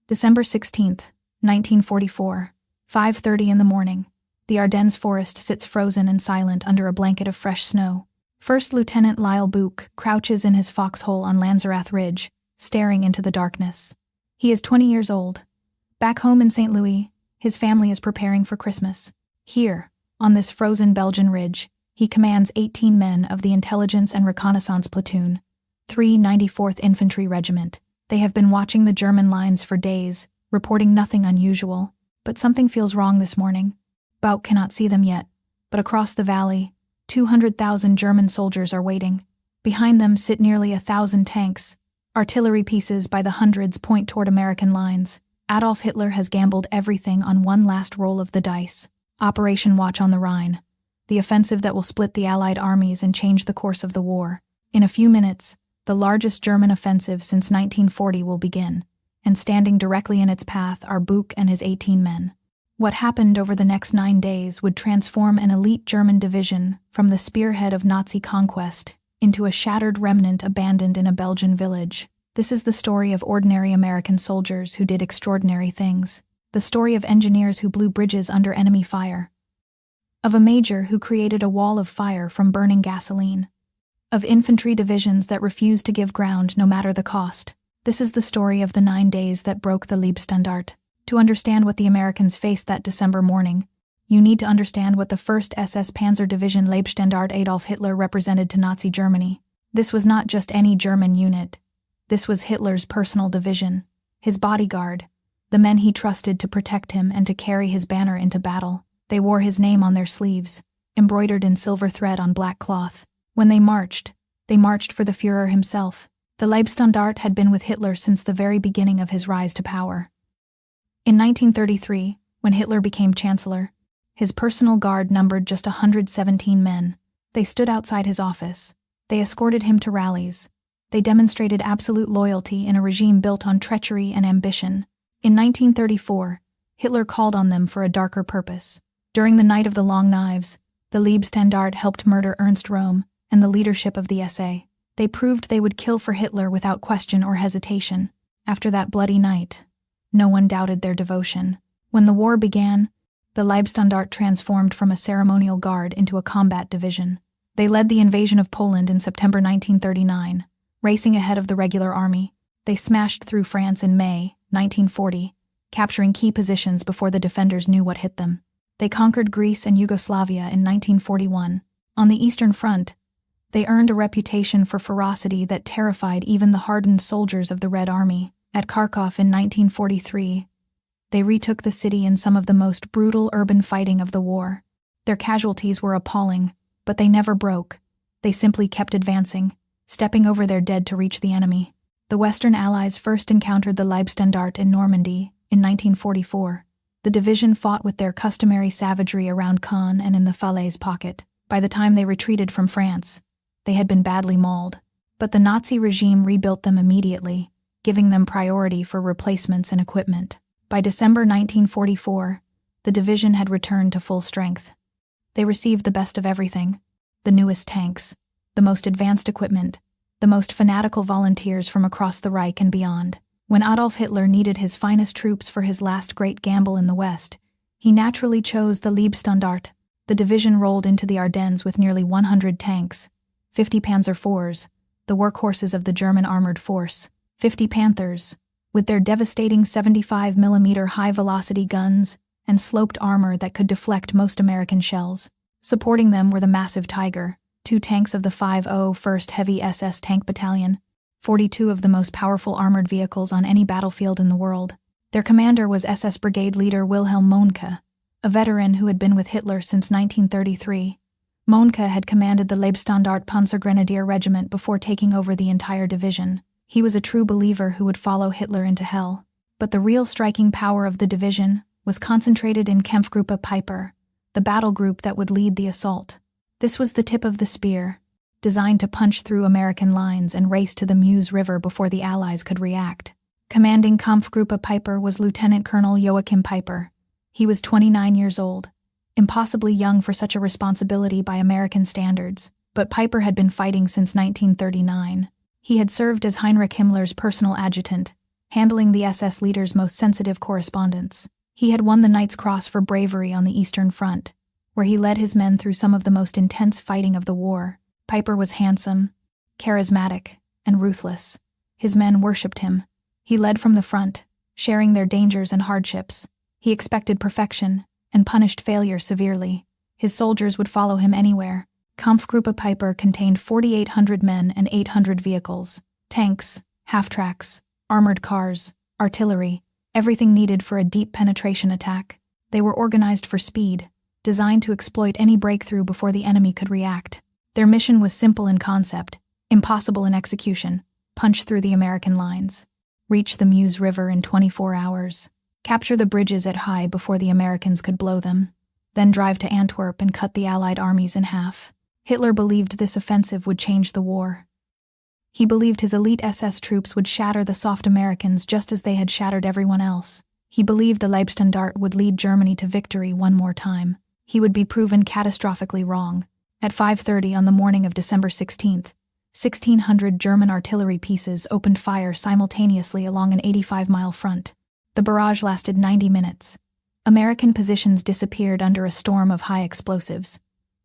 December 16th, 1944, 5:30 in the morning. The Ardennes forest sits frozen and silent under a blanket of fresh snow. First Lieutenant Lyle Buch crouches in his foxhole on Lanzerath Ridge, staring into the darkness. He is 20 years old. Back home in St. Louis, his family is preparing for Christmas. Here, on this frozen Belgian ridge, he commands 18 men of the Intelligence and Reconnaissance Platoon, 394th Infantry Regiment. They have been watching the German lines for days, reporting nothing unusual, but something feels wrong this morning. Buch cannot see them yet, but across the valley, 200,000 German soldiers are waiting. Behind them sit nearly 1,000 tanks. Artillery pieces by the hundreds point toward American lines. Adolf Hitler has gambled everything on one last roll of the dice. Operation Watch on the Rhine, the offensive that will split the Allied armies and change the course of the war. In a few minutes, the largest German offensive since 1940 will begin, and standing directly in its path are Buch and his 18 men. What happened over the next 9 days would transform an elite German division from the spearhead of Nazi conquest into a shattered remnant abandoned in a Belgian village. This is the story of ordinary American soldiers who did extraordinary things, the story of engineers who blew bridges under enemy fire, of a major who created a wall of fire from burning gasoline, of infantry divisions that refused to give ground no matter the cost. This is the story of the 9 days that broke the Leibstandarte. To understand what the Americans faced that December morning, you need to understand what the 1st SS Panzer Division Leibstandarte Adolf Hitler represented to Nazi Germany. This was not just any German unit. This was Hitler's personal division, his bodyguard, the men he trusted to protect him and to carry his banner into battle. They wore his name on their sleeves, embroidered in silver thread on black cloth. When they marched for the Führer himself. The Leibstandarte had been with Hitler since the very beginning of his rise to power. In 1933, when Hitler became Chancellor, his personal guard numbered just 117 men. They stood outside his office. They escorted him to rallies. They demonstrated absolute loyalty in a regime built on treachery and ambition. In 1934, Hitler called on them for a darker purpose. During the Night of the Long Knives, the Leibstandarte helped murder Ernst Röhm and the leadership of the SA. They proved they would kill for Hitler without question or hesitation. After that bloody night, no one doubted their devotion. When the war began, the Leibstandarte transformed from a ceremonial guard into a combat division. They led the invasion of Poland in September 1939, racing ahead of the regular army. They smashed through France in May 1940, capturing key positions before the defenders knew what hit them. They conquered Greece and Yugoslavia in 1941. On the Eastern Front, they earned a reputation for ferocity that terrified even the hardened soldiers of the Red Army. At Kharkov in 1943, they retook the city in some of the most brutal urban fighting of the war. Their casualties were appalling, but they never broke. They simply kept advancing, stepping over their dead to reach the enemy. The Western Allies first encountered the Leibstandarte in Normandy in 1944. The division fought with their customary savagery around Caen and in the Falaise pocket. By the time they retreated from France, they had been badly mauled, but the Nazi regime rebuilt them immediately, giving them priority for replacements and equipment. By December 1944, the division had returned to full strength. They received the best of everything: the newest tanks, the most advanced equipment, the most fanatical volunteers from across the Reich and beyond. When Adolf Hitler needed his finest troops for his last great gamble in the West, he naturally chose the Leibstandarte. The division rolled into the Ardennes with nearly 100 tanks, 50 Panzer IVs, the workhorses of the German armored force, 50 Panthers, with their devastating 75mm high-velocity guns and sloped armor that could deflect most American shells. Supporting them were the massive Tiger, 2 tanks of the 501st Heavy SS Tank Battalion, 42 of the most powerful armored vehicles on any battlefield in the world. Their commander was SS Brigade leader Wilhelm Mohnke, a veteran who had been with Hitler since 1933. Mohnke had commanded the Leibstandarte Panzergrenadier Regiment before taking over the entire division. He was a true believer who would follow Hitler into hell. But the real striking power of the division was concentrated in Kampfgruppe Peiper, the battle group that would lead the assault. This was the tip of the spear, designed to punch through American lines and race to the Meuse River before the Allies could react. Commanding Kampfgruppe Peiper was Lieutenant Colonel Joachim Peiper. He was 29 years old, impossibly young for such a responsibility by American standards, but Peiper had been fighting since 1939. He had served as Heinrich Himmler's personal adjutant, handling the SS leader's most sensitive correspondence. He had won the Knight's Cross for bravery on the Eastern Front, where he led his men through some of the most intense fighting of the war. Peiper was handsome, charismatic, and ruthless. His men worshipped him. He led from the front, sharing their dangers and hardships. He expected perfection and punished failure severely. His soldiers would follow him anywhere. Kampfgruppe Peiper contained 4,800 men and 800 vehicles, tanks, half-tracks, armored cars, artillery, everything needed for a deep penetration attack. They were organized for speed, designed to exploit any breakthrough before the enemy could react. Their mission was simple in concept, impossible in execution: punch through the American lines, reach the Meuse River in 24 hours, capture the bridges at Halle before the Americans could blow them, then drive to Antwerp and cut the Allied armies in half. Hitler believed this offensive would change the war. He believed his elite SS troops would shatter the soft Americans just as they had shattered everyone else. He believed the Leibstandarte would lead Germany to victory one more time. He would be proven catastrophically wrong. At 5:30 on the morning of December 16th, 1,600 German artillery pieces opened fire simultaneously along an 85-mile front. The barrage lasted 90 minutes. American positions disappeared under a storm of high explosives.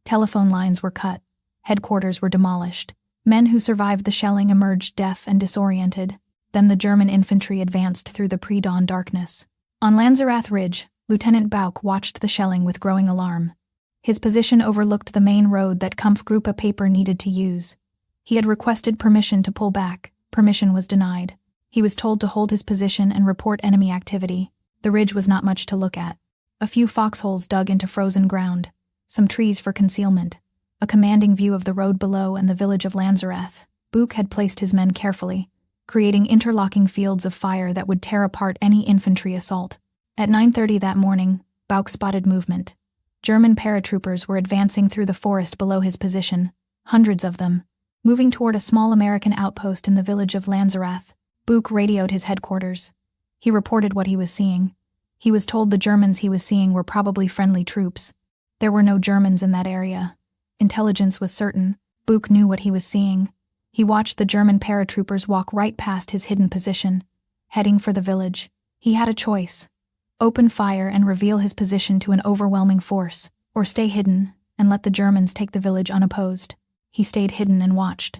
Telephone lines were cut. Headquarters were demolished. Men who survived the shelling emerged deaf and disoriented. Then the German infantry advanced through the pre-dawn darkness. On Lanzerath Ridge, Lieutenant Bauch watched the shelling with growing alarm. His position overlooked the main road that Kampfgruppe Peiper needed to use. He had requested permission to pull back. Permission was denied. He was told to hold his position and report enemy activity. The ridge was not much to look at. A few foxholes dug into frozen ground, some trees for concealment, a commanding view of the road below and the village of Lanzerath. Bauch had placed his men carefully, creating interlocking fields of fire that would tear apart any infantry assault. At 9:30 that morning, Bauch spotted movement. German paratroopers were advancing through the forest below his position, hundreds of them, moving toward a small American outpost in the village of Lanzerath. Bauch radioed his headquarters. He reported what he was seeing. He was told the Germans he was seeing were probably friendly troops. There were no Germans in that area. Intelligence was certain. Bauch knew what he was seeing. He watched the German paratroopers walk right past his hidden position, heading for the village. He had a choice: open fire and reveal his position to an overwhelming force, or stay hidden and let the Germans take the village unopposed. He stayed hidden and watched.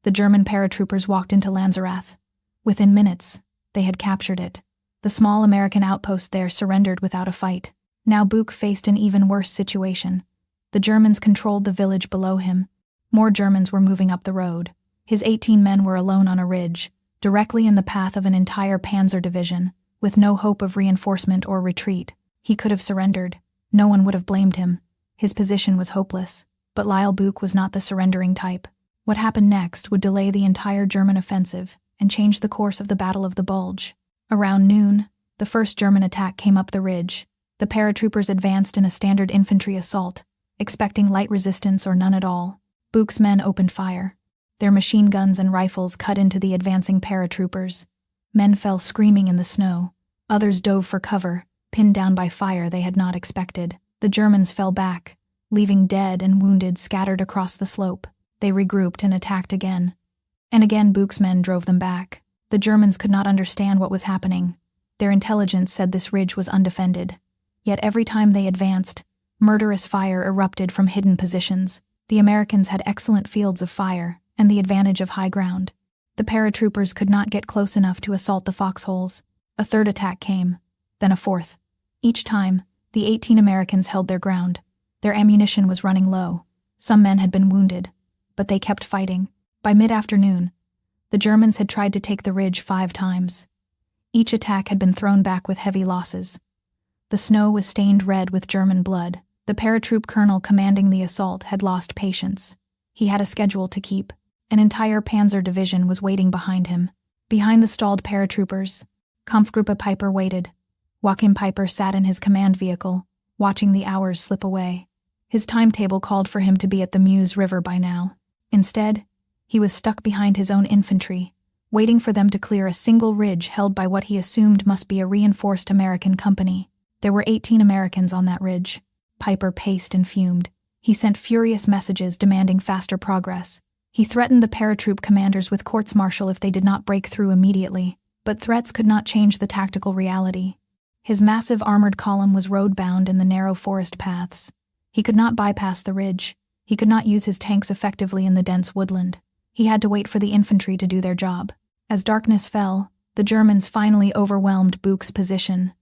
The German paratroopers walked into Lanzerath. Within minutes, they had captured it. The small American outpost there surrendered without a fight. Now Bauch faced an even worse situation. The Germans controlled the village below him. More Germans were moving up the road. His 18 men were alone on a ridge, directly in the path of an entire Panzer Division, with no hope of reinforcement or retreat. He could have surrendered. No one would have blamed him. His position was hopeless. But Lyle Bauch was not the surrendering type. What happened next would delay the entire German offensive and change the course of the Battle of the Bulge. Around noon, the first German attack came up the ridge. The paratroopers advanced in a standard infantry assault, expecting light resistance or none at all. Bauch's men opened fire. Their machine guns and rifles cut into the advancing paratroopers. Men fell screaming in the snow. Others dove for cover, pinned down by fire they had not expected. The Germans fell back, leaving dead and wounded scattered across the slope. They regrouped and attacked again. And again Bauch's men drove them back. The Germans could not understand what was happening. Their intelligence said this ridge was undefended. Yet every time they advanced, murderous fire erupted from hidden positions. The Americans had excellent fields of fire and the advantage of high ground. The paratroopers could not get close enough to assault the foxholes. A third attack came, then a fourth. Each time, the 18 Americans held their ground. Their ammunition was running low. Some men had been wounded, but they kept fighting. By mid-afternoon, the Germans had tried to take the ridge 5 times. Each attack had been thrown back with heavy losses. The snow was stained red with German blood. The paratroop colonel commanding the assault had lost patience. He had a schedule to keep. An entire Panzer Division was waiting behind him. Behind the stalled paratroopers, Kampfgruppe Peiper waited. Joachim Peiper sat in his command vehicle, watching the hours slip away. His timetable called for him to be at the Meuse River by now. Instead, he was stuck behind his own infantry, waiting for them to clear a single ridge held by what he assumed must be a reinforced American company. There were 18 Americans on that ridge. Peiper paced and fumed. He sent furious messages demanding faster progress. He threatened the paratroop commanders with courts-martial if they did not break through immediately. But threats could not change the tactical reality. His massive armored column was road-bound in the narrow forest paths. He could not bypass the ridge. He could not use his tanks effectively in the dense woodland. He had to wait for the infantry to do their job. As darkness fell, the Germans finally overwhelmed Buch's position.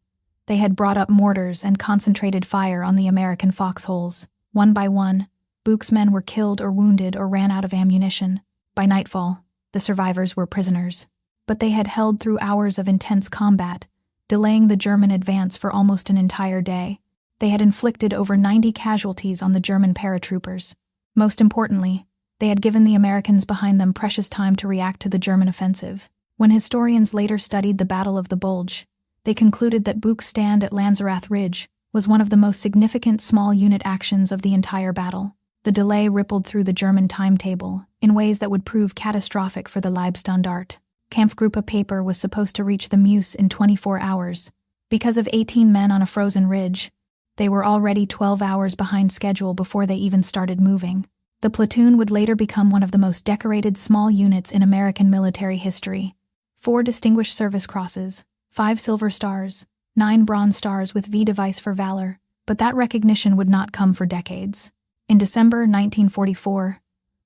They had brought up mortars and concentrated fire on the American foxholes. One by one, Buch's men were killed or wounded or ran out of ammunition. By nightfall, the survivors were prisoners. But they had held through hours of intense combat, delaying the German advance for almost an entire day. They had inflicted over 90 casualties on the German paratroopers. Most importantly, they had given the Americans behind them precious time to react to the German offensive. When historians later studied the Battle of the Bulge, they concluded that Buch's stand at Lanzerath Ridge was one of the most significant small unit actions of the entire battle. The delay rippled through the German timetable in ways that would prove catastrophic for the Leibstandarte. Kampfgruppe Peiper was supposed to reach the Meuse in 24 hours. Because of 18 men on a frozen ridge, they were already 12 hours behind schedule before they even started moving. The platoon would later become one of the most decorated small units in American military history. 4 Distinguished Service Crosses, 5 Silver Stars, 9 Bronze Stars with V device for valor, but that recognition would not come for decades. In December 1944,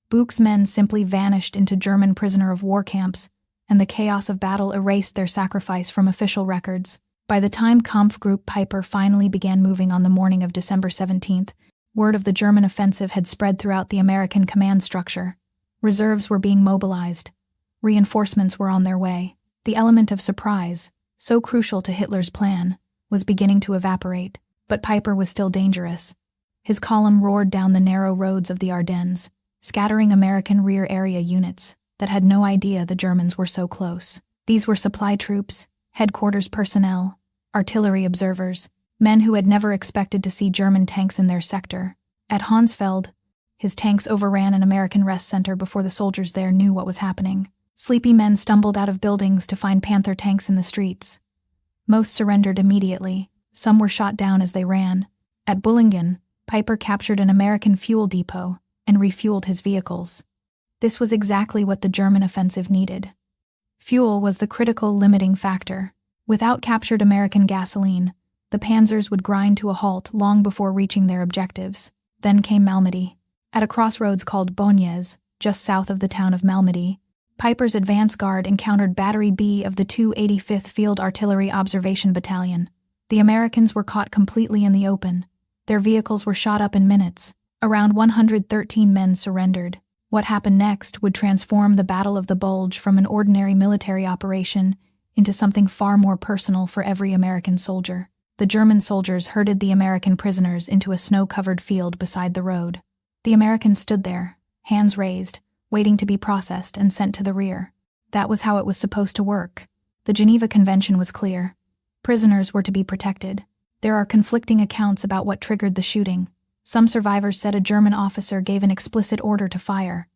Buch's men simply vanished into German prisoner of war camps, and the chaos of battle erased their sacrifice from official records. By the time Kampfgruppe Peiper finally began moving on the morning of December 17th, word of the German offensive had spread throughout the American command structure. Reserves were being mobilized. Reinforcements were on their way. The element of surprise, so crucial to Hitler's plan, was beginning to evaporate, but Peiper was still dangerous. His column roared down the narrow roads of the Ardennes, scattering American rear area units that had no idea the Germans were so close. These were supply troops, headquarters personnel, artillery observers, men who had never expected to see German tanks in their sector. At Honsfeld, his tanks overran an American rest center before the soldiers there knew what was happening. Sleepy men stumbled out of buildings to find Panther tanks in the streets. Most surrendered immediately. Some were shot down as they ran. At Bullingen, Peiper captured an American fuel depot and refueled his vehicles. This was exactly what the German offensive needed. Fuel was the critical limiting factor. Without captured American gasoline, the panzers would grind to a halt long before reaching their objectives. Then came Malmedy. At a crossroads called Bastogne, just south of the town of Malmedy, Peiper's advance guard encountered Battery B of the 285th Field Artillery Observation Battalion. The Americans were caught completely in the open. Their vehicles were shot up in minutes. Around 113 men surrendered. What happened next would transform the Battle of the Bulge from an ordinary military operation into something far more personal for every American soldier. The German soldiers herded the American prisoners into a snow-covered field beside the road. The Americans stood there, hands raised, waiting to be processed and sent to the rear. That was how it was supposed to work. The Geneva Convention was clear. Prisoners were to be protected. There are conflicting accounts about what triggered the shooting. Some survivors said a German officer gave an explicit order to fire.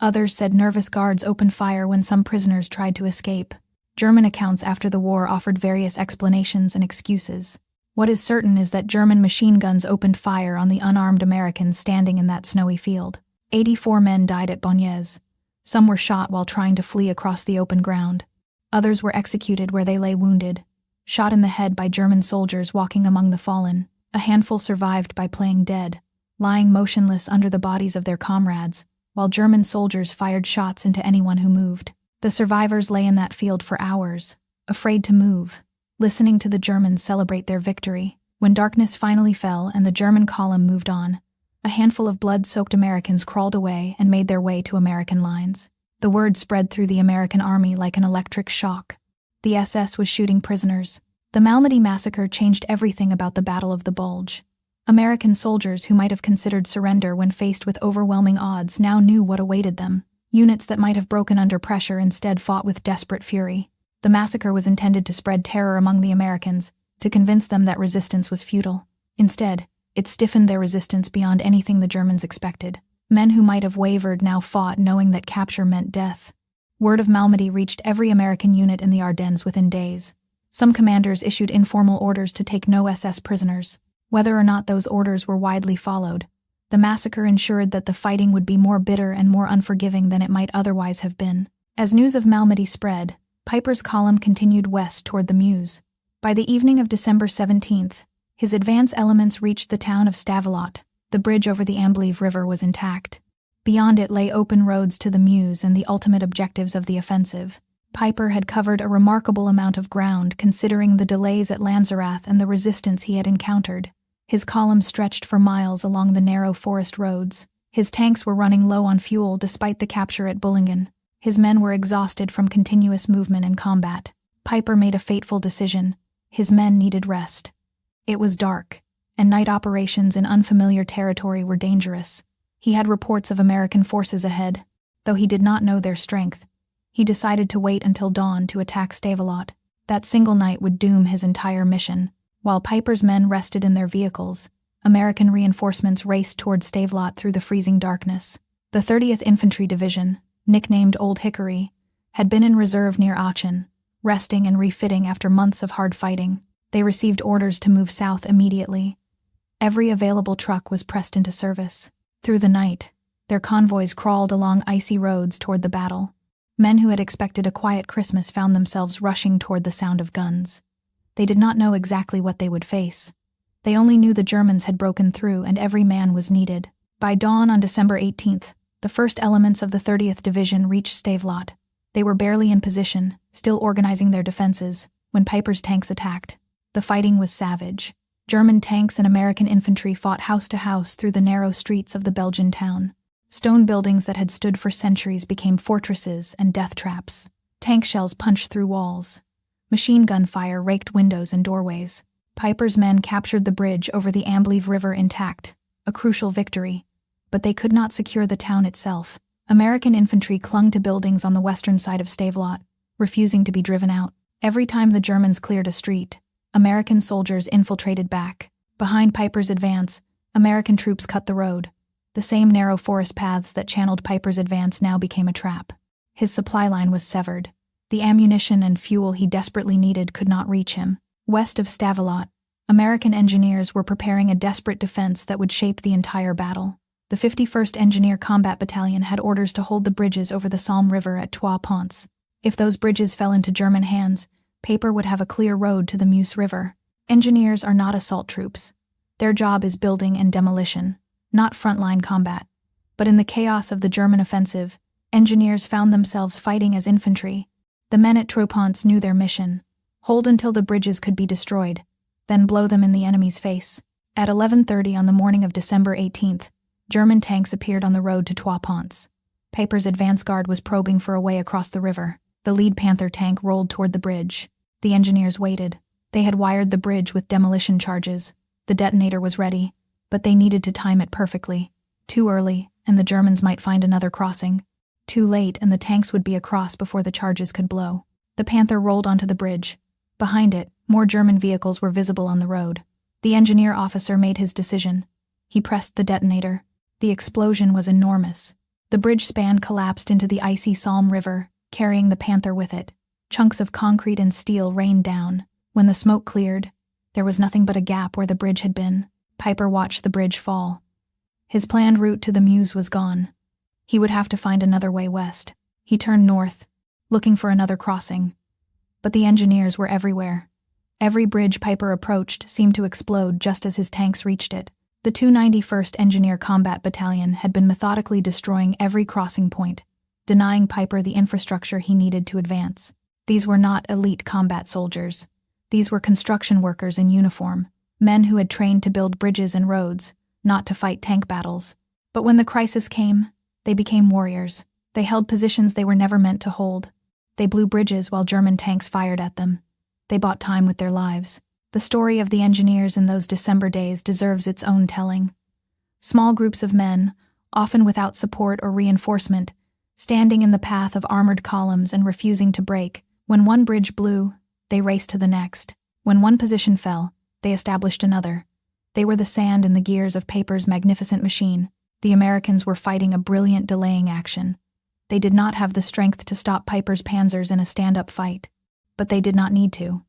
Others said nervous guards opened fire when some prisoners tried to escape. German accounts after the war offered various explanations and excuses. What is certain is that German machine guns opened fire on the unarmed Americans standing in that snowy field. 84 men died at Bastogne. Some were shot while trying to flee across the open ground. Others were executed where they lay wounded, shot in the head by German soldiers walking among the fallen. A handful survived by playing dead, lying motionless under the bodies of their comrades, while German soldiers fired shots into anyone who moved. The survivors lay in that field for hours, afraid to move, listening to the Germans celebrate their victory. When darkness finally fell and the German column moved on, a handful of blood-soaked Americans crawled away and made their way to American lines. The word spread through the American army like an electric shock. The SS was shooting prisoners. The Malmedy massacre changed everything about the Battle of the Bulge. American soldiers who might have considered surrender when faced with overwhelming odds now knew what awaited them. Units that might have broken under pressure instead fought with desperate fury. The massacre was intended to spread terror among the Americans, to convince them that resistance was futile. Instead, it stiffened their resistance beyond anything the Germans expected. Men who might have wavered now fought knowing that capture meant death. Word of Malmedy reached every American unit in the Ardennes within days. Some commanders issued informal orders to take no SS prisoners. Whether or not those orders were widely followed, the massacre ensured that the fighting would be more bitter and more unforgiving than it might otherwise have been. As news of Malmedy spread, Peiper's column continued west toward the Meuse. By the evening of December 17th, his advance elements reached the town of Stavelot. The bridge over the Amblève River was intact. Beyond it lay open roads to the Meuse and the ultimate objectives of the offensive. Peiper had covered a remarkable amount of ground considering the delays at Lanzerath and the resistance he had encountered. His column stretched for miles along the narrow forest roads. His tanks were running low on fuel despite the capture at Bullingen. His men were exhausted from continuous movement and combat. Peiper made a fateful decision. His men needed rest. It was dark, and night operations in unfamiliar territory were dangerous. He had reports of American forces ahead. Though he did not know their strength, he decided to wait until dawn to attack Stavelot. That single night would doom his entire mission. While Peiper's men rested in their vehicles, American reinforcements raced toward Stavelot through the freezing darkness. The 30th Infantry Division, nicknamed Old Hickory, had been in reserve near Aachen, resting and refitting after months of hard fighting. They received orders to move south immediately. Every available truck was pressed into service. Through the night, their convoys crawled along icy roads toward the battle. Men who had expected a quiet Christmas found themselves rushing toward the sound of guns. They did not know exactly what they would face. They only knew the Germans had broken through and every man was needed. By dawn on December 18th, the first elements of the 30th Division reached Stavelot. They were barely in position, still organizing their defenses, when Peiper's tanks attacked. The fighting was savage. German tanks and American infantry fought house to house through the narrow streets of the Belgian town. Stone buildings that had stood for centuries became fortresses and death traps. Tank shells punched through walls. Machine gun fire raked windows and doorways. Peiper's men captured the bridge over the Amblève River intact, a crucial victory. But they could not secure the town itself. American infantry clung to buildings on the western side of Stavelot, refusing to be driven out. Every time the Germans cleared a street, American soldiers infiltrated back. Behind Peiper's advance, American troops cut the road. The same narrow forest paths that channeled Peiper's advance now became a trap. His supply line was severed. The ammunition and fuel he desperately needed could not reach him. West of Stavelot, American engineers were preparing a desperate defense that would shape the entire battle. The 51st Engineer Combat Battalion had orders to hold the bridges over the Somme River at Trois-Ponts. If those bridges fell into German hands, Peiper would have a clear road to the Meuse River. Engineers are not assault troops. Their job is building and demolition, not frontline combat. But in the chaos of the German offensive, engineers found themselves fighting as infantry. The men at Trois-Ponts knew their mission: hold until the bridges could be destroyed, then blow them in the enemy's face. At 11:30 on the morning of December 18th, German tanks appeared on the road to Trois-Ponts. Peiper's advance guard was probing for a way across the river. The lead Panther tank rolled toward the bridge. The engineers waited. They had wired the bridge with demolition charges. The detonator was ready, but they needed to time it perfectly. Too early, and the Germans might find another crossing. Too late, and the tanks would be across before the charges could blow. The Panther rolled onto the bridge. Behind it, more German vehicles were visible on the road. The engineer officer made his decision. He pressed the detonator. The explosion was enormous. The bridge span collapsed into the icy Somme River, carrying the Panther with it. Chunks of concrete and steel rained down. When the smoke cleared, there was nothing but a gap where the bridge had been. Peiper watched the bridge fall. His planned route to the Meuse was gone. He would have to find another way west. He turned north, looking for another crossing. But the engineers were everywhere. Every bridge Peiper approached seemed to explode just as his tanks reached it. The 291st Engineer Combat Battalion had been methodically destroying every crossing point, denying Peiper the infrastructure he needed to advance. These were not elite combat soldiers. These were construction workers in uniform, men who had trained to build bridges and roads, not to fight tank battles. But when the crisis came, they became warriors. They held positions they were never meant to hold. They blew bridges while German tanks fired at them. They bought time with their lives. The story of the engineers in those December days deserves its own telling. Small groups of men, often without support or reinforcement, standing in the path of armored columns and refusing to break. When one bridge blew, they raced to the next. When one position fell, they established another. They were the sand in the gears of Peiper's magnificent machine. The Americans were fighting a brilliant delaying action. They did not have the strength to stop Peiper's panzers in a stand-up fight. But they did not need to.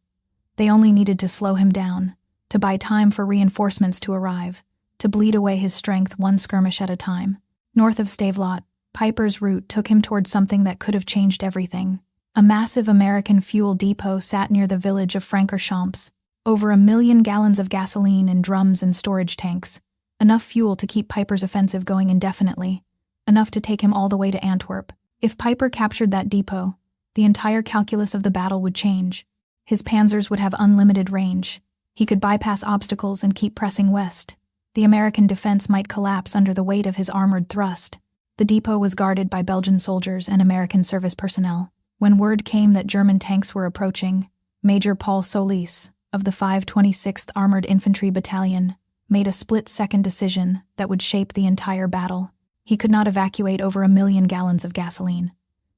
They only needed to slow him down, to buy time for reinforcements to arrive, to bleed away his strength one skirmish at a time. North of Stavelot, Peiper's route took him toward something that could have changed everything. A massive American fuel depot sat near the village of Francorchamps. Over 1 million gallons of gasoline in drums and storage tanks. Enough fuel to keep Peiper's offensive going indefinitely. Enough to take him all the way to Antwerp. If Peiper captured that depot, the entire calculus of the battle would change. His panzers would have unlimited range. He could bypass obstacles and keep pressing west. The American defense might collapse under the weight of his armored thrust. The depot was guarded by Belgian soldiers and American service personnel. When word came that German tanks were approaching, Major Paul Solis, of the 526th Armored Infantry Battalion, made a split-second decision that would shape the entire battle. He could not evacuate over 1 million gallons of gasoline.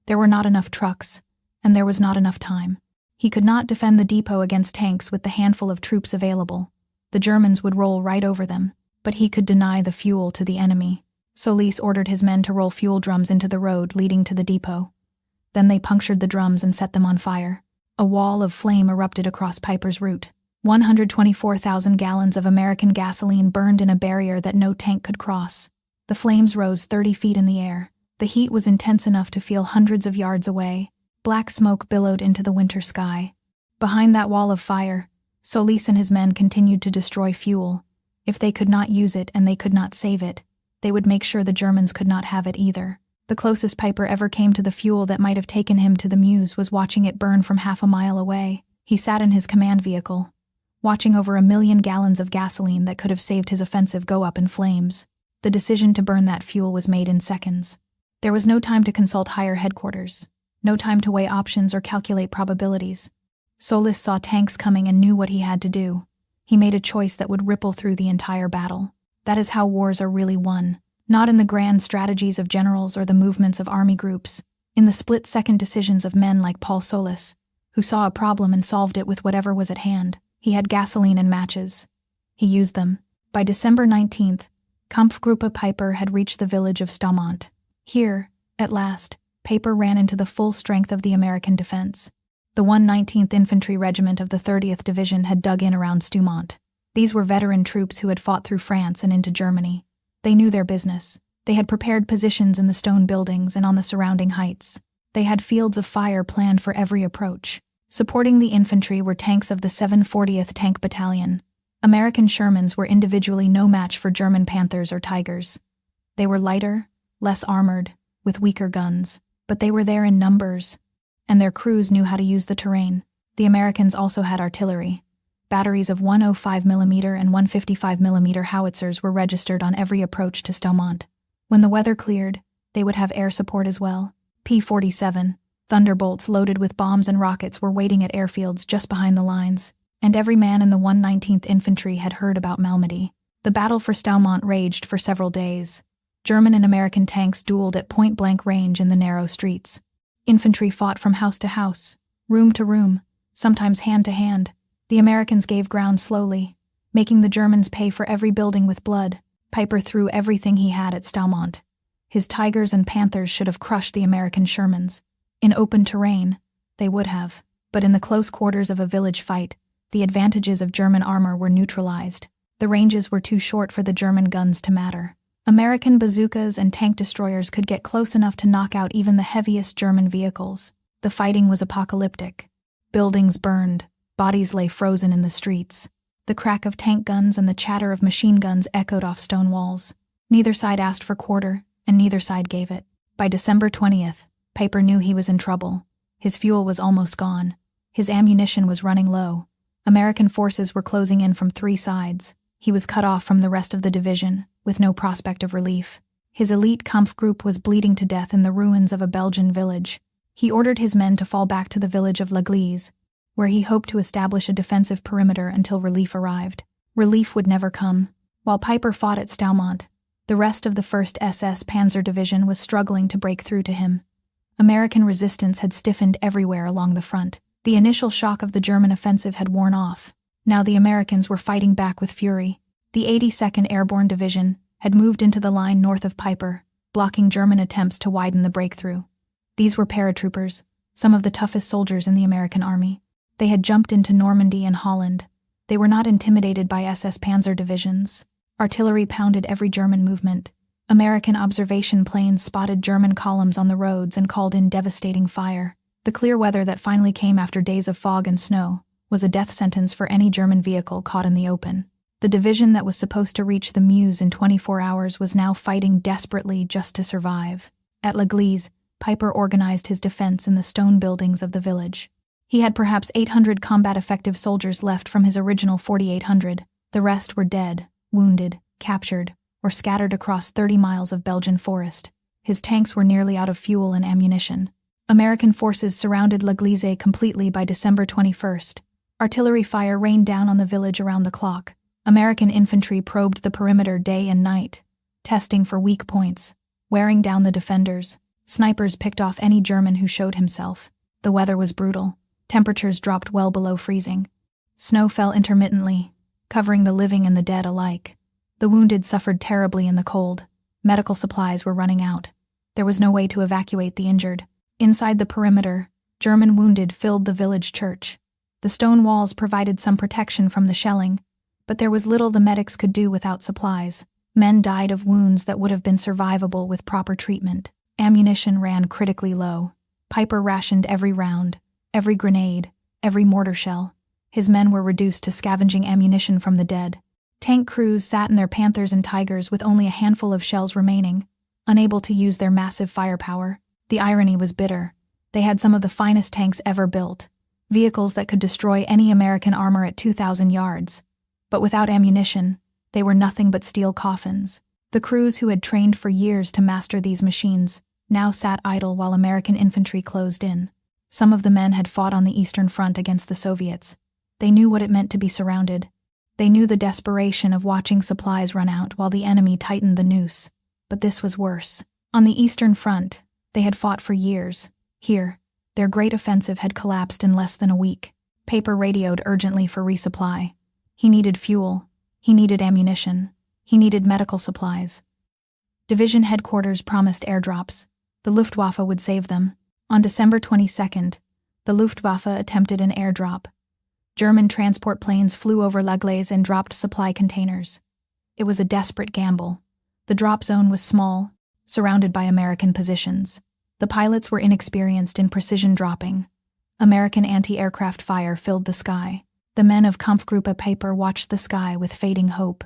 There were not enough trucks, and there was not enough time. He could not defend the depot against tanks with the handful of troops available. The Germans would roll right over them, but he could deny the fuel to the enemy. Solis ordered his men to roll fuel drums into the road leading to the depot. Then they punctured the drums and set them on fire. A wall of flame erupted across Peiper's route. 124,000 gallons of American gasoline burned in a barrier that no tank could cross. The flames rose 30 feet in the air. The heat was intense enough to feel hundreds of yards away. Black smoke billowed into the winter sky. Behind that wall of fire, Solis and his men continued to destroy fuel. If they could not use it and they could not save it, they would make sure the Germans could not have it either. The closest Peiper ever came to the fuel that might have taken him to the Meuse was watching it burn from half a mile away. He sat in his command vehicle, watching over 1 million gallons of gasoline that could have saved his offensive go up in flames. The decision to burn that fuel was made in seconds. There was no time to consult higher headquarters, no time to weigh options or calculate probabilities. Solis saw tanks coming and knew what he had to do. He made a choice that would ripple through the entire battle. That is how wars are really won, not in the grand strategies of generals or the movements of army groups, in the split-second decisions of men like Paul Solis, who saw a problem and solved it with whatever was at hand. He had gasoline and matches. He used them. By December 19th, Kampfgruppe Peiper had reached the village of Trois-Ponts. Here, at last, Peiper ran into the full strength of the American defense. The 119th Infantry Regiment of the 30th Division had dug in around Trois-Ponts. These were veteran troops who had fought through France and into Germany. They knew their business. They had prepared positions in the stone buildings and on the surrounding heights. They had fields of fire planned for every approach. Supporting the infantry were tanks of the 740th Tank Battalion. American Shermans were individually no match for German Panthers or Tigers. They were lighter, less armored, with weaker guns, but they were there in numbers, and their crews knew how to use the terrain. The Americans also had artillery. Batteries of 105mm and 155mm howitzers were registered on every approach to Trois-Ponts. When the weather cleared, they would have air support as well. P-47, Thunderbolts loaded with bombs and rockets were waiting at airfields just behind the lines, and every man in the 119th Infantry had heard about Malmedy. The battle for Trois-Ponts raged for several days. German and American tanks dueled at point-blank range in the narrow streets. Infantry fought from house to house, room to room, sometimes hand to hand. The Americans gave ground slowly, making the Germans pay for every building with blood. Peiper threw everything he had at Trois-Ponts. His Tigers and Panthers should have crushed the American Shermans. In open terrain, they would have, but in the close quarters of a village fight, the advantages of German armor were neutralized. The ranges were too short for the German guns to matter. American bazookas and tank destroyers could get close enough to knock out even the heaviest German vehicles. The fighting was apocalyptic. Buildings burned. Bodies lay frozen in the streets. The crack of tank guns and the chatter of machine guns echoed off stone walls. Neither side asked for quarter, and neither side gave it. By December 20th, Peiper knew he was in trouble. His fuel was almost gone. His ammunition was running low. American forces were closing in from 3 sides. He was cut off from the rest of the division, with no prospect of relief. His elite Kampfgruppe was bleeding to death in the ruins of a Belgian village. He ordered his men to fall back to the village of Gleize, where he hoped to establish a defensive perimeter until relief arrived. Relief would never come. While Peiper fought at Trois-Ponts, the rest of the 1st SS Panzer Division was struggling to break through to him. American resistance had stiffened everywhere along the front. The initial shock of the German offensive had worn off. Now the Americans were fighting back with fury. The 82nd Airborne Division had moved into the line north of Peiper, blocking German attempts to widen the breakthrough. These were paratroopers, some of the toughest soldiers in the American army. They had jumped into Normandy and Holland. They were not intimidated by SS Panzer divisions. Artillery pounded every German movement. American observation planes spotted German columns on the roads and called in devastating fire. The clear weather that finally came after days of fog and snow was a death sentence for any German vehicle caught in the open. The division that was supposed to reach the Meuse in 24 hours was now fighting desperately just to survive. At Gleize, Peiper organized his defense in the stone buildings of the village. He had perhaps 800 combat-effective soldiers left from his original 4,800. The rest were dead, wounded, captured, or scattered across 30 miles of Belgian forest. His tanks were nearly out of fuel and ammunition. American forces surrounded Gleize completely by December 21st. Artillery fire rained down on the village around the clock. American infantry probed the perimeter day and night, testing for weak points, wearing down the defenders. Snipers picked off any German who showed himself. The weather was brutal. Temperatures dropped well below freezing. Snow fell intermittently, covering the living and the dead alike. The wounded suffered terribly in the cold. Medical supplies were running out. There was no way to evacuate the injured. Inside the perimeter, German wounded filled the village church. The stone walls provided some protection from the shelling, but there was little the medics could do without supplies. Men died of wounds that would have been survivable with proper treatment. Ammunition ran critically low. Peiper rationed every round, every grenade, every mortar shell. His men were reduced to scavenging ammunition from the dead. Tank crews sat in their Panthers and Tigers with only a handful of shells remaining, unable to use their massive firepower. The irony was bitter. They had some of the finest tanks ever built, vehicles that could destroy any American armor at 2,000 yards. But without ammunition, they were nothing but steel coffins. The crews who had trained for years to master these machines now sat idle while American infantry closed in. Some of the men had fought on the Eastern Front against the Soviets. They knew what it meant to be surrounded. They knew the desperation of watching supplies run out while the enemy tightened the noose. But this was worse. On the Eastern Front, they had fought for years. Here, their great offensive had collapsed in less than a week. Peiper radioed urgently for resupply. He needed fuel. He needed ammunition. He needed medical supplies. Division headquarters promised airdrops. The Luftwaffe would save them. On December 22nd, the Luftwaffe attempted an airdrop. German transport planes flew over Gleize and dropped supply containers. It was a desperate gamble. The drop zone was small, surrounded by American positions. The pilots were inexperienced in precision dropping. American anti-aircraft fire filled the sky. The men of Kampfgruppe Peiper watched the sky with fading hope.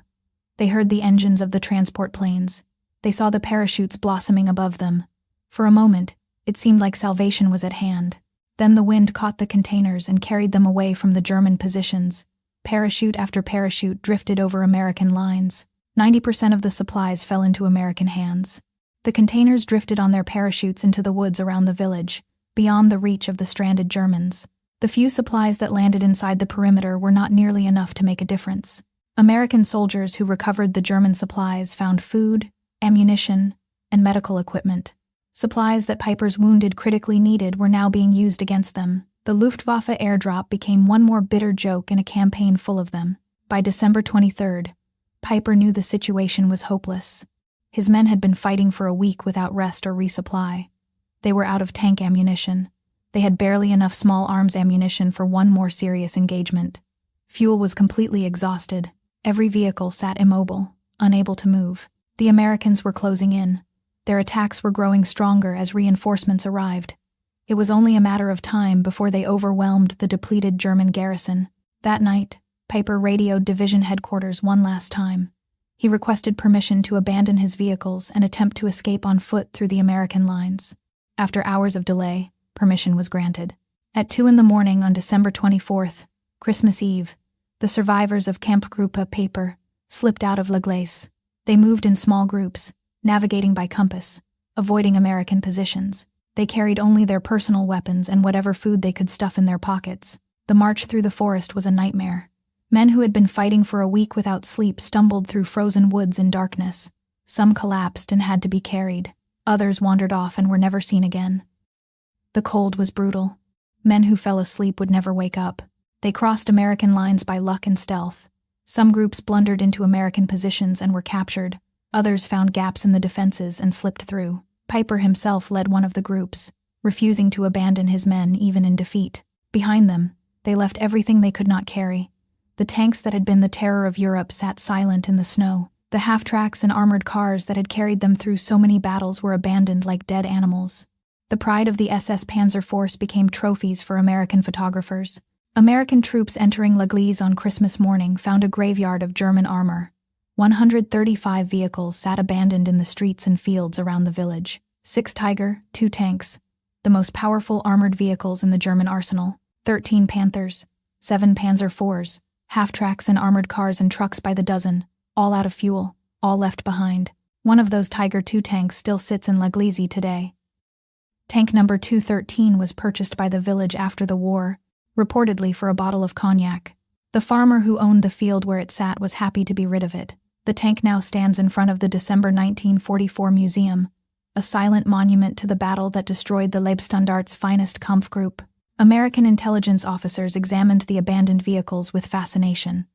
They heard the engines of the transport planes. They saw the parachutes blossoming above them. For a moment, it seemed like salvation was at hand. Then the wind caught the containers and carried them away from the German positions. Parachute after parachute drifted over American lines. 90% of the supplies fell into American hands. The containers drifted on their parachutes into the woods around the village, beyond the reach of the stranded Germans. The few supplies that landed inside the perimeter were not nearly enough to make a difference. American soldiers who recovered the German supplies found food, ammunition, and medical equipment. Supplies that Peiper's wounded critically needed were now being used against them. The Luftwaffe airdrop became one more bitter joke in a campaign full of them. By December 23rd, Peiper knew the situation was hopeless. His men had been fighting for a week without rest or resupply. They were out of tank ammunition. They had barely enough small arms ammunition for one more serious engagement. Fuel was completely exhausted. Every vehicle sat immobile, unable to move. The Americans were closing in. Their attacks were growing stronger as reinforcements arrived. It was only a matter of time before they overwhelmed the depleted German garrison. That night, Peiper radioed division headquarters one last time. He requested permission to abandon his vehicles and attempt to escape on foot through the American lines. After hours of delay, permission was granted. At 2 a.m. on December 24th, Christmas Eve, the survivors of Kampfgruppe Peiper slipped out of Gleize. They moved in small groups, navigating by compass, avoiding American positions. They carried only their personal weapons and whatever food they could stuff in their pockets. The march through the forest was a nightmare. Men who had been fighting for a week without sleep stumbled through frozen woods in darkness. Some collapsed and had to be carried. Others wandered off and were never seen again. The cold was brutal. Men who fell asleep would never wake up. They crossed American lines by luck and stealth. Some groups blundered into American positions and were captured. Others found gaps in the defenses and slipped through. Peiper himself led one of the groups, refusing to abandon his men even in defeat. Behind them, they left everything they could not carry. The tanks that had been the terror of Europe sat silent in the snow. The half-tracks and armored cars that had carried them through so many battles were abandoned like dead animals. The pride of the SS Panzer Force became trophies for American photographers. American troops entering Gleize on Christmas morning found a graveyard of German armor. 135 vehicles sat abandoned in the streets and fields around the village. 6 Tiger, 2 tanks, the most powerful armored vehicles in the German arsenal, 13 Panthers, 7 Panzer IVs, half-tracks and armored cars and trucks by the dozen, all out of fuel, all left behind. One of those Tiger II tanks still sits in Gleize today. Tank number 213 was purchased by the village after the war, reportedly for a bottle of cognac. The farmer who owned the field where it sat was happy to be rid of it. The tank now stands in front of the December 1944 museum, a silent monument to the battle that destroyed the Leibstandart's finest Kampfgruppe. American intelligence officers examined the abandoned vehicles with fascination.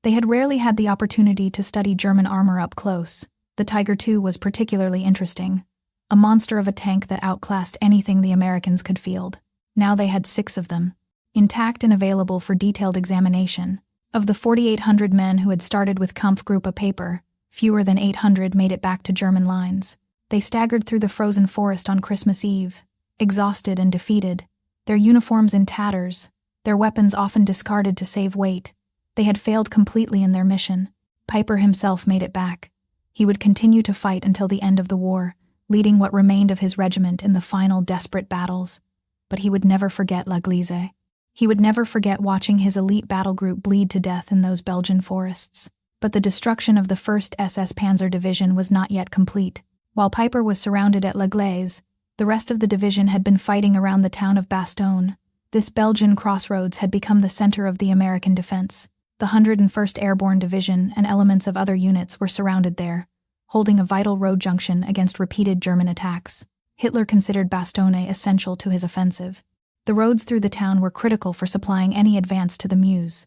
They had rarely had the opportunity to study German armor up close. The Tiger II was particularly interesting, a monster of a tank that outclassed anything the Americans could field. Now they had 6 of them, intact and available for detailed examination. Of the 4,800 men who had started with Kampfgruppe Peiper, fewer than 800 made it back to German lines. They staggered through the frozen forest on Christmas Eve, exhausted and defeated, their uniforms in tatters, their weapons often discarded to save weight. They had failed completely in their mission. Peiper himself made it back. He would continue to fight until the end of the war, leading what remained of his regiment in the final desperate battles. But he would never forget Gleize. He would never forget watching his elite battle group bleed to death in those Belgian forests. But the destruction of the 1st SS Panzer Division was not yet complete. While Peiper was surrounded at Gleize, the rest of the division had been fighting around the town of Bastogne. This Belgian crossroads had become the center of the American defense. The 101st Airborne Division and elements of other units were surrounded there, holding a vital road junction against repeated German attacks. Hitler considered Bastogne essential to his offensive. The roads through the town were critical for supplying any advance to the Meuse.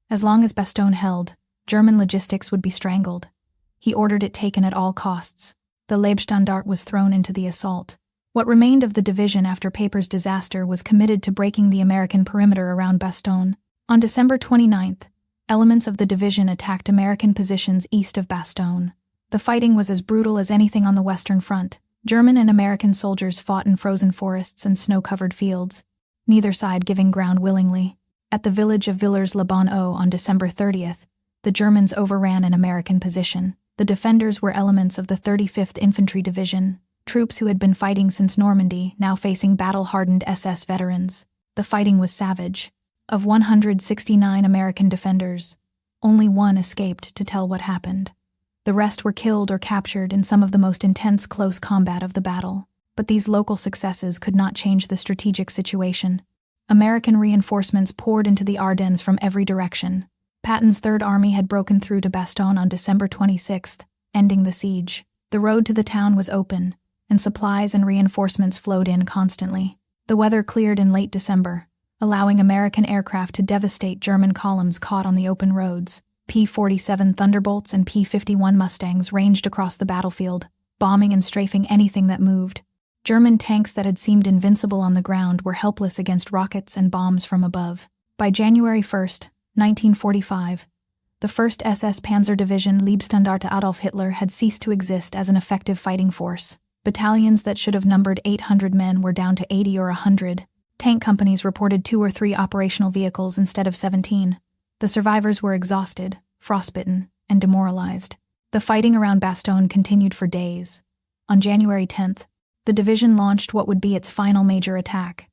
As long as Bastogne held, German logistics would be strangled. He ordered it taken at all costs. The Leibstandart was thrown into the assault. What remained of the division after Peiper's disaster was committed to breaking the American perimeter around Bastogne. On December 29th, elements of the division attacked American positions east of Bastogne. The fighting was as brutal as anything on the Western Front. German and American soldiers fought in frozen forests and snow-covered fields, neither side giving ground willingly. At the village of Villers-le-Bon-Eau on December 30th, the Germans overran an American position. The defenders were elements of the 35th Infantry Division, troops who had been fighting since Normandy, now facing battle-hardened SS veterans. The fighting was savage. Of 169 American defenders, only 1 escaped to tell what happened. The rest were killed or captured in some of the most intense close combat of the battle. But these local successes could not change the strategic situation. American reinforcements poured into the Ardennes from every direction. Patton's Third Army had broken through to Bastogne on December 26th, ending the siege. The road to the town was open, and supplies and reinforcements flowed in constantly. The weather cleared in late December, allowing American aircraft to devastate German columns caught on the open roads. P-47 Thunderbolts and P-51 Mustangs ranged across the battlefield, bombing and strafing anything that moved. German tanks that had seemed invincible on the ground were helpless against rockets and bombs from above. By January 1st, 1945, the 1st SS Panzer Division Leibstandarte Adolf Hitler had ceased to exist as an effective fighting force. Battalions that should have numbered 800 men were down to 80 or 100. Tank companies reported 2 or 3 operational vehicles instead of 17. The survivors were exhausted, frostbitten, and demoralized. The fighting around Bastogne continued for days. On January 10th, the division launched what would be its final major attack.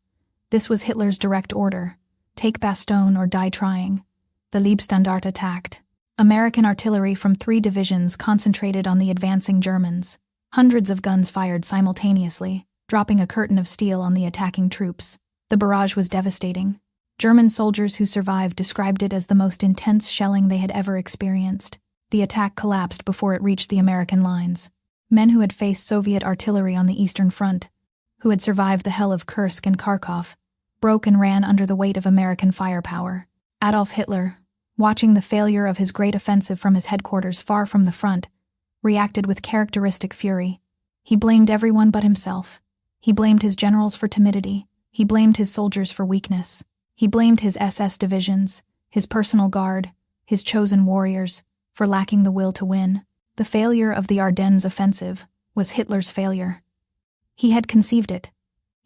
This was Hitler's direct order: take Bastogne or die trying. The Leibstandarte attacked. American artillery from 3 divisions concentrated on the advancing Germans. Hundreds of guns fired simultaneously, dropping a curtain of steel on the attacking troops. The barrage was devastating. German soldiers who survived described it as the most intense shelling they had ever experienced. The attack collapsed before it reached the American lines. Men who had faced Soviet artillery on the Eastern Front, who had survived the hell of Kursk and Kharkov, broke and ran under the weight of American firepower. Adolf Hitler, watching the failure of his great offensive from his headquarters far from the front, reacted with characteristic fury. He blamed everyone but himself. He blamed his generals for timidity. He blamed his soldiers for weakness. He blamed his SS divisions, his personal guard, his chosen warriors, for lacking the will to win. The failure of the Ardennes offensive was Hitler's failure. He had conceived it.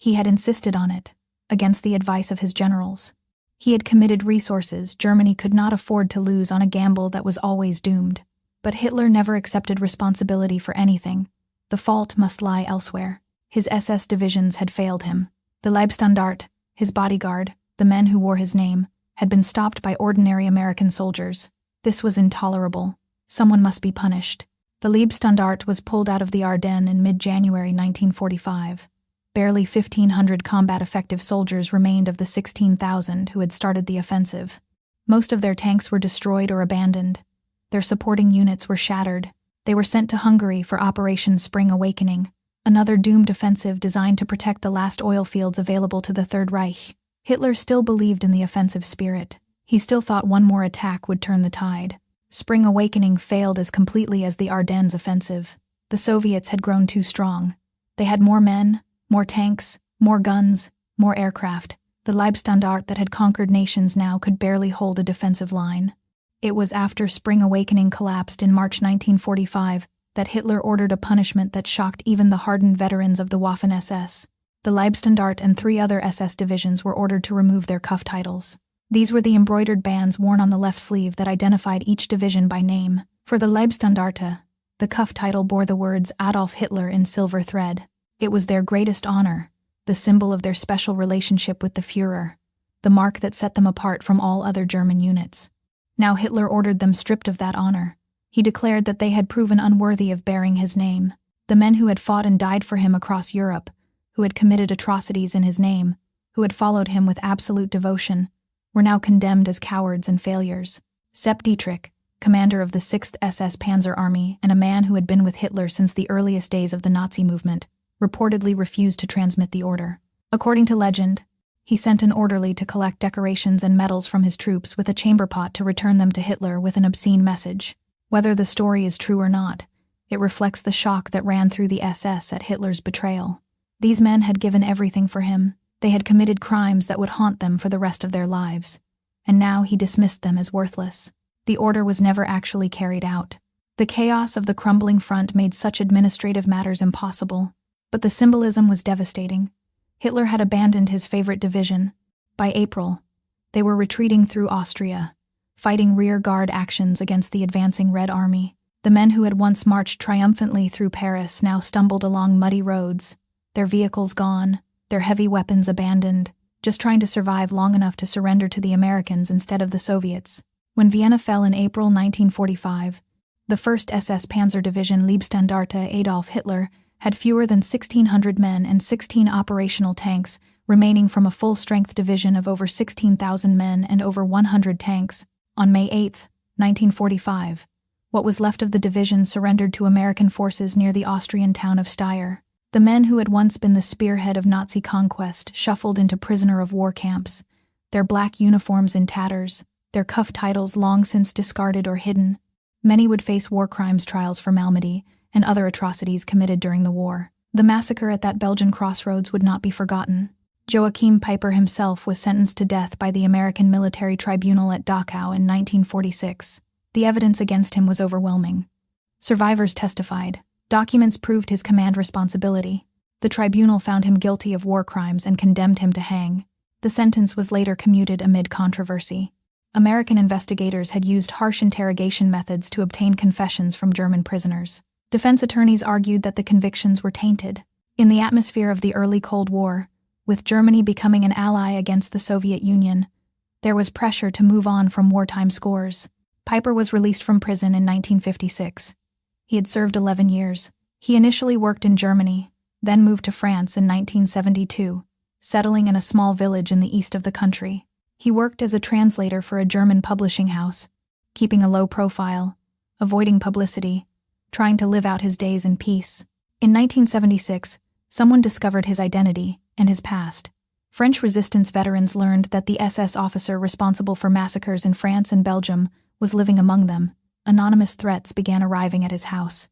He had insisted on it, against the advice of his generals. He had committed resources Germany could not afford to lose on a gamble that was always doomed. But Hitler never accepted responsibility for anything. The fault must lie elsewhere. His SS divisions had failed him. The Leibstandarte, his bodyguard, the men who wore his name, had been stopped by ordinary American soldiers. This was intolerable. Someone must be punished. The Leibstandarte was pulled out of the Ardennes in mid-January 1945. Barely 1,500 combat-effective soldiers remained of the 16,000 who had started the offensive. Most of their tanks were destroyed or abandoned. Their supporting units were shattered. They were sent to Hungary for Operation Spring Awakening, another doomed offensive designed to protect the last oil fields available to the Third Reich. Hitler still believed in the offensive spirit. He still thought one more attack would turn the tide. Spring Awakening failed as completely as the Ardennes offensive. The Soviets had grown too strong. They had more men, more tanks, more guns, more aircraft. The Leibstandarte that had conquered nations now could barely hold a defensive line. It was after Spring Awakening collapsed in March 1945 that Hitler ordered a punishment that shocked even the hardened veterans of the Waffen-SS. The Leibstandarte and 3 other SS divisions were ordered to remove their cuff titles. These were the embroidered bands worn on the left sleeve that identified each division by name. For the Leibstandarte, the cuff title bore the words Adolf Hitler in silver thread. It was their greatest honor, the symbol of their special relationship with the Führer, the mark that set them apart from all other German units. Now Hitler ordered them stripped of that honor. He declared that they had proven unworthy of bearing his name. The men who had fought and died for him across Europe, who had committed atrocities in his name, who had followed him with absolute devotion, were now condemned as cowards and failures. Sepp Dietrich, commander of the 6th SS Panzer Army and a man who had been with Hitler since the earliest days of the Nazi movement, reportedly refused to transmit the order. According to legend, he sent an orderly to collect decorations and medals from his troops with a chamber pot to return them to Hitler with an obscene message. Whether the story is true or not, it reflects the shock that ran through the SS at Hitler's betrayal. These men had given everything for him. They had committed crimes that would haunt them for the rest of their lives. And now he dismissed them as worthless. The order was never actually carried out. The chaos of the crumbling front made such administrative matters impossible. But the symbolism was devastating. Hitler had abandoned his favorite division. By April, they were retreating through Austria, fighting rear-guard actions against the advancing Red Army. The men who had once marched triumphantly through Paris now stumbled along muddy roads, their vehicles gone, their heavy weapons abandoned, just trying to survive long enough to surrender to the Americans instead of the Soviets. When Vienna fell in April 1945, the 1st SS Panzer Division Leibstandarte Adolf Hitler had fewer than 1,600 men and 16 operational tanks, remaining from a full-strength division of over 16,000 men and over 100 tanks. On May 8, 1945, what was left of the division surrendered to American forces near the Austrian town of Steyr. The men who had once been the spearhead of Nazi conquest shuffled into prisoner-of-war camps, their black uniforms in tatters, their cuff titles long since discarded or hidden. Many would face war crimes trials for Malmedy and other atrocities committed during the war. The massacre at that Belgian crossroads would not be forgotten. Joachim Peiper himself was sentenced to death by the American military tribunal at Dachau in 1946. The evidence against him was overwhelming. Survivors testified. Documents proved his command responsibility. The tribunal found him guilty of war crimes and condemned him to hang. The sentence was later commuted amid controversy. American investigators had used harsh interrogation methods to obtain confessions from German prisoners. Defense attorneys argued that the convictions were tainted. In the atmosphere of the early Cold War, with Germany becoming an ally against the Soviet Union, there was pressure to move on from wartime scores. Peiper was released from prison in 1956. He had served 11 years. He initially worked in Germany, then moved to France in 1972, settling in a small village in the east of the country. He worked as a translator for a German publishing house, keeping a low profile, avoiding publicity, trying to live out his days in peace. In 1976, someone discovered his identity and his past. French resistance veterans learned that the SS officer responsible for massacres in France and Belgium was living among them. Anonymous threats began arriving at his house.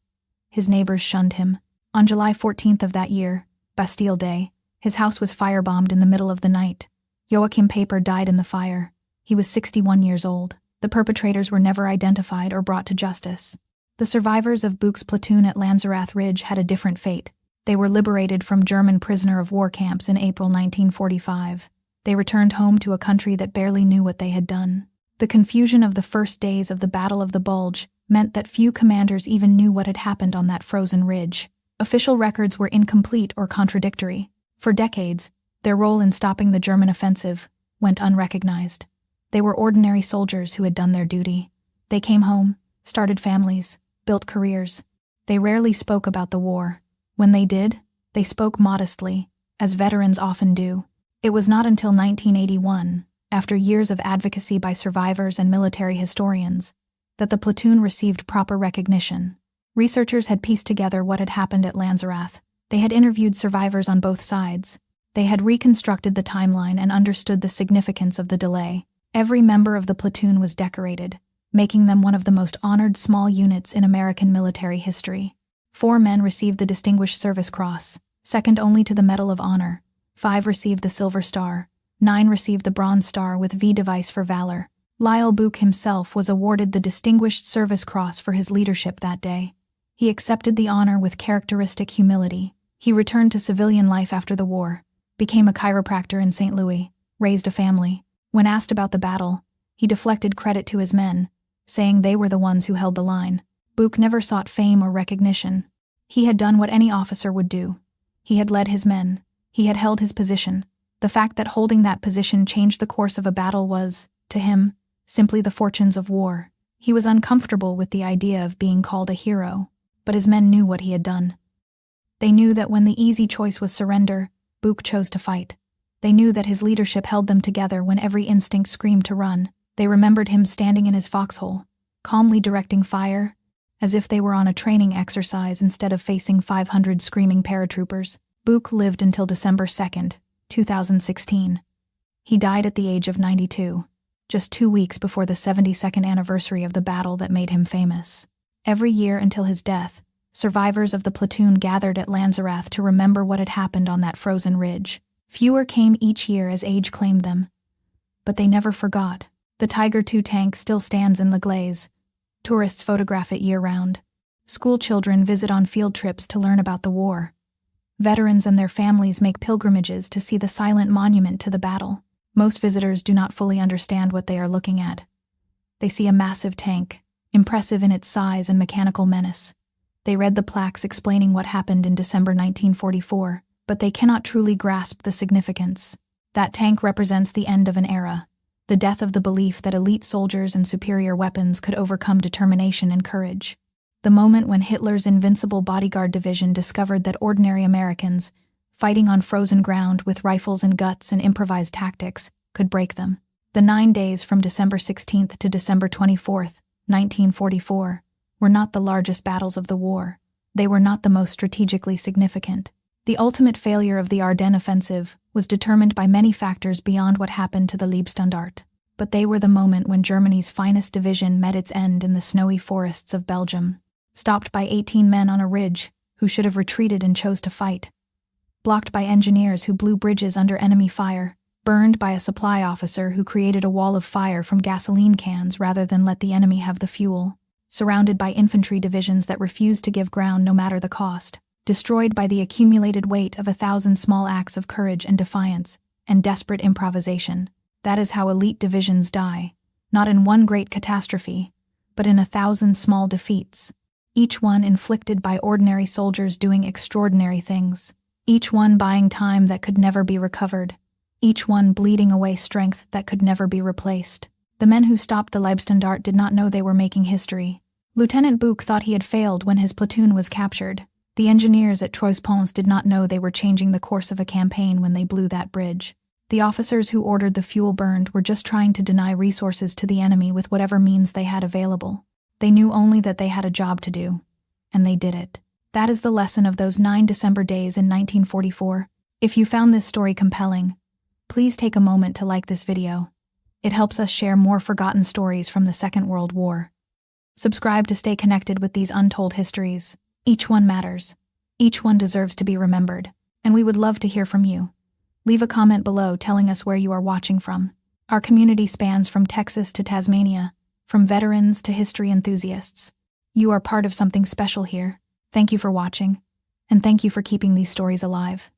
His neighbors shunned him. On July 14th of that year, Bastille Day, his house was firebombed in the middle of the night. Joachim Peiper died in the fire. He was 61 years old. The perpetrators were never identified or brought to justice. The survivors of Buch's platoon at Lanzerath Ridge had a different fate. They were liberated from German prisoner of war camps in April 1945. They returned home to a country that barely knew what they had done. The confusion of the first days of the Battle of the Bulge meant that few commanders even knew what had happened on that frozen ridge. Official records were incomplete or contradictory. For decades, their role in stopping the German offensive went unrecognized. They were ordinary soldiers who had done their duty. They came home, started families, built careers. They rarely spoke about the war. When they did, they spoke modestly, as veterans often do. It was not until 1981, after years of advocacy by survivors and military historians, that the platoon received proper recognition. Researchers had pieced together what had happened at Lanzerath. They had interviewed survivors on both sides. They had reconstructed the timeline and understood the significance of the delay. Every member of the platoon was decorated, making them one of the most honored small units in American military history. 4 men received the Distinguished Service Cross, second only to the Medal of Honor. 5 received the Silver Star. 9 received the Bronze Star with V device for valor. Lyle Buch himself was awarded the Distinguished Service Cross for his leadership that day. He accepted the honor with characteristic humility. He returned to civilian life after the war, became a chiropractor in St. Louis, raised a family. When asked about the battle, he deflected credit to his men, saying they were the ones who held the line. Buch never sought fame or recognition. He had done what any officer would do. He had led his men. He had held his position. The fact that holding that position changed the course of a battle was, to him, simply the fortunes of war. He was uncomfortable with the idea of being called a hero, but his men knew what he had done. They knew that when the easy choice was surrender, Buch chose to fight. They knew that his leadership held them together when every instinct screamed to run. They remembered him standing in his foxhole, calmly directing fire, as if they were on a training exercise instead of facing 500 screaming paratroopers. Buch lived until December 2, 2016. He died at the age of 92, just 2 weeks before the 72nd anniversary of the battle that made him famous. Every year until his death, survivors of the platoon gathered at Lanzerath to remember what had happened on that frozen ridge. Fewer came each year as age claimed them. But they never forgot. The Tiger II tank still stands in the Gleize. Tourists photograph it year-round. School children visit on field trips to learn about the war. Veterans and their families make pilgrimages to see the silent monument to the battle. Most visitors do not fully understand what they are looking at. They see a massive tank, impressive in its size and mechanical menace. They read the plaques explaining what happened in December 1944, but they cannot truly grasp the significance. That tank represents the end of an era, the death of the belief that elite soldiers and superior weapons could overcome determination and courage. The moment when Hitler's invincible bodyguard division discovered that ordinary Americans, fighting on frozen ground with rifles and guts and improvised tactics, could break them. The 9 days from December 16th to December 24th, 1944, were not the largest battles of the war. They were not the most strategically significant. The ultimate failure of the Ardennes offensive was determined by many factors beyond what happened to the Leibstandarte. But they were the moment when Germany's finest division met its end in the snowy forests of Belgium. Stopped by 18 men on a ridge who should have retreated and chose to fight. Blocked by engineers who blew bridges under enemy fire. Burned by a supply officer who created a wall of fire from gasoline cans rather than let the enemy have the fuel. Surrounded by infantry divisions that refused to give ground no matter the cost. Destroyed by the accumulated weight of 1,000 small acts of courage and defiance and desperate improvisation. That is how elite divisions die, not in one great catastrophe, but in 1,000 small defeats. Each one inflicted by ordinary soldiers doing extraordinary things. Each one buying time that could never be recovered. Each one bleeding away strength that could never be replaced. The men who stopped the Leibstandarte did not know they were making history. Lieutenant Buch thought he had failed when his platoon was captured. The engineers at Trois-Ponts did not know they were changing the course of a campaign when they blew that bridge. The officers who ordered the fuel burned were just trying to deny resources to the enemy with whatever means they had available. They knew only that they had a job to do, and they did it. That is the lesson of those 9 December days in 1944. If you found this story compelling, please take a moment to like this video. It helps us share more forgotten stories from the Second World War. Subscribe to stay connected with these untold histories. Each one matters. Each one deserves to be remembered, and we would love to hear from you. Leave a comment below telling us where you are watching from. Our community spans from Texas to Tasmania, from veterans to history enthusiasts. You are part of something special here. Thank you for watching, and thank you for keeping these stories alive.